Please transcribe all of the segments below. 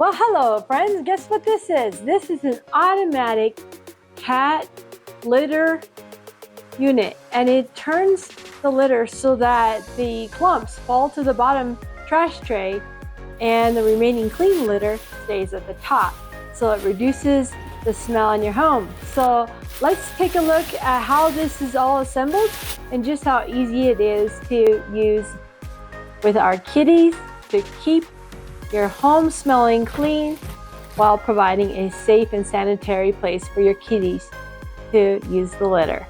Well, hello friends, guess what this is? This is an automatic cat litter unit, and it turns the litter so that the clumps fall to the bottom trash tray and the remaining clean litter stays at the top. So it reduces the smell in your home. So let's take a look at how this is all assembled and just how easy it is to use with our kitties to keep your home smelling clean while providing a safe and sanitary place for your kitties to use the litter.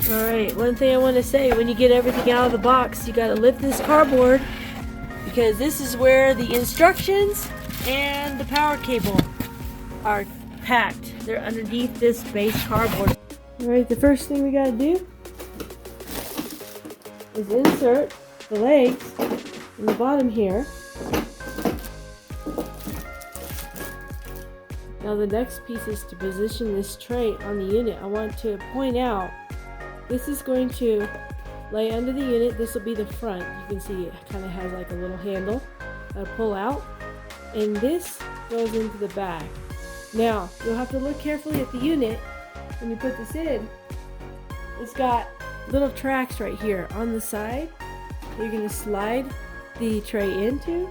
Alright, one thing I want to say, when you get everything out of the box, you got to lift this cardboard because this is where the instructions and the power cable are packed. They're underneath this base cardboard. Alright, the first thing we got to do is insert the legs in the bottom here. Now the next piece is to position this tray on the unit. I want to point out this is going to lay under the unit. This will be the front. You can see it kind of has like a little handle that'll pull out, and this goes into the back. Now you'll have to look carefully at the unit when you put this in. It's got little tracks right here on the side that you're going to slide the tray into,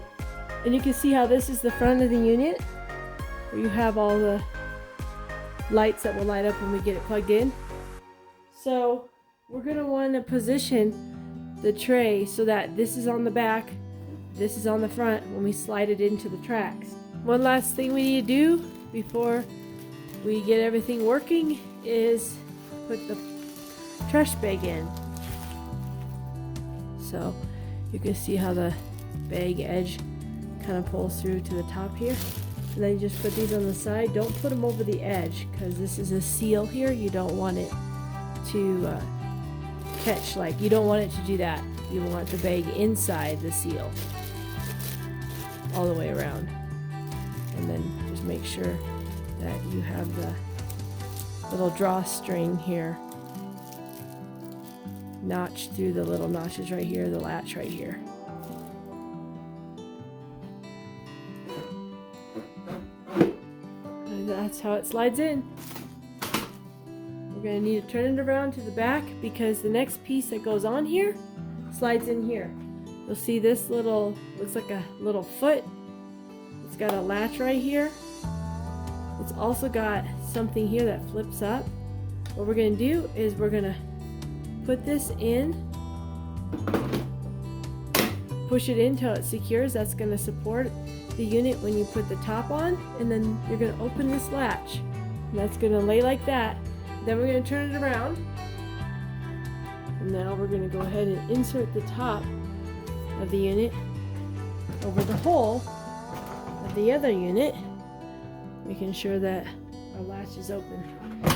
and you can see how this is the front of the unit where you have all the lights that will light up when we get it plugged in. So we're going to want to position the tray so that this is on the back, this is on the front when we slide it into the tracks. One last thing we need to do before we get everything working is put the trash bag in. So you can see how the bag edge kind of pulls through to the top here. And then you just put these on the side. Don't put them over the edge because this is a seal here. You don't want it to catch, like you don't want it to do that. You want the bag inside the seal all the way around. And then just make sure that you have the little drawstring here notched through the little notches right here, the latch right here. That's how it slides in. We're going to need to turn it around to the back because the next piece that goes on here slides in here. You'll see this little, looks like a little foot. It's got a latch right here. It's also got something here that flips up. What we're going to do is we're going to put this in, push it in till it secures. That's going to support the unit when you put the top on, and then you're going to open this latch, and that's going to lay like that. Then we're going to turn it around, and now we're going to go ahead and insert the top of the unit over the hole of the other unit, making sure that our latch is open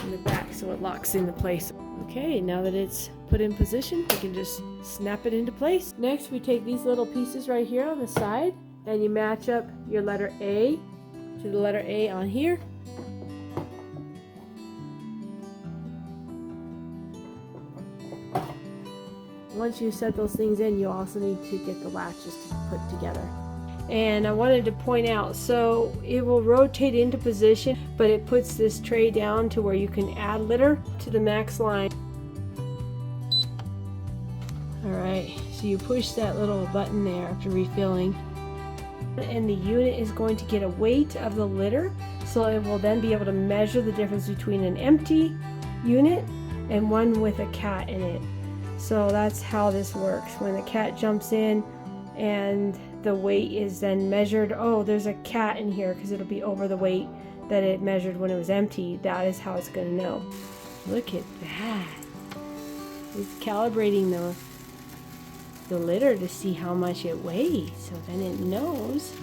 in the back so it locks into place. Okay, now that it's put in position, we can just snap it into place. Next, we take these little pieces right here on the side and you match up your letter A to the letter A on here. Once you set those things in, you also need to get the latches to put together. And I wanted to point out, so it will rotate into position, but it puts this tray down to where you can add litter to the max line. Alright, so you push that little button there after refilling, and the unit is going to get a weight of the litter, so it will then be able to measure the difference between an empty unit and one with a cat in it. So that's how this works. When the cat jumps in and the weight is then measured, oh, there's a cat in here, because it'll be over the weight that it measured when it was empty. That is how it's going to know. Look at that. It's calibrating the litter to see how much it weighs, so then it knows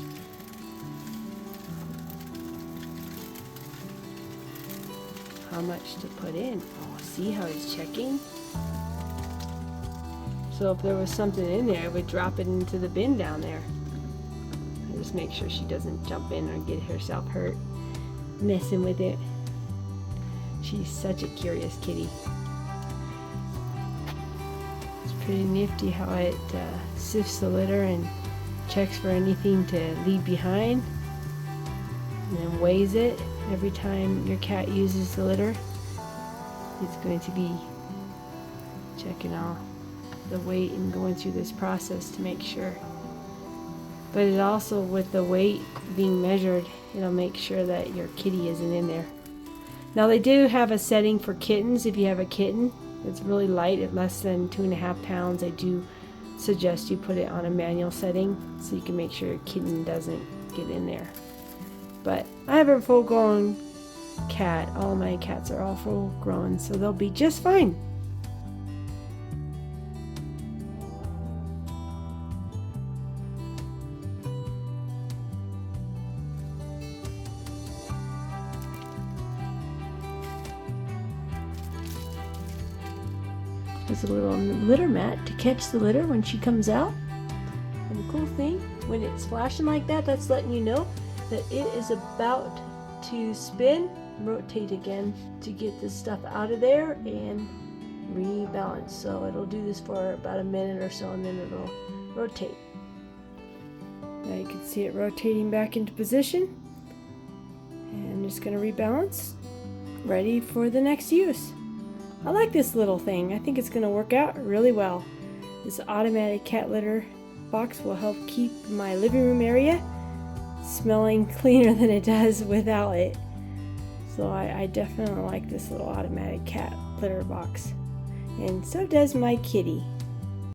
how much to put in. Oh, see how it's checking? So if there was something in there, it would drop it into the bin down there. And just make sure she doesn't jump in or get herself hurt messing with it. She's such a curious kitty. It's pretty nifty how it sifts the litter and checks for anything to leave behind, and then weighs it every time your cat uses the litter. It's going to be checking all the weight and going through this process to make sure. But it also, with the weight being measured, it'll make sure that your kitty isn't in there. Now they do have a setting for kittens. If you have a kitten that's really light at less than 2.5 pounds, I do suggest you put it on a manual setting so you can make sure your kitten doesn't get in there. But I have a full-grown cat. All my cats are all full-grown, so they'll be just fine. There's a little litter mat to catch the litter when she comes out. And the cool thing, when it's flashing like that, that's letting you know that it is about to spin, rotate again to get this stuff out of there and rebalance. So it'll do this for about a minute or so, and then it'll rotate. Now you can see it rotating back into position. And I'm just going to rebalance, ready for the next use. I like this little thing. I think it's going to work out really well. This automatic cat litter box will help keep my living room area smelling cleaner than it does without it. So I definitely like this little automatic cat litter box. And so does my kitty.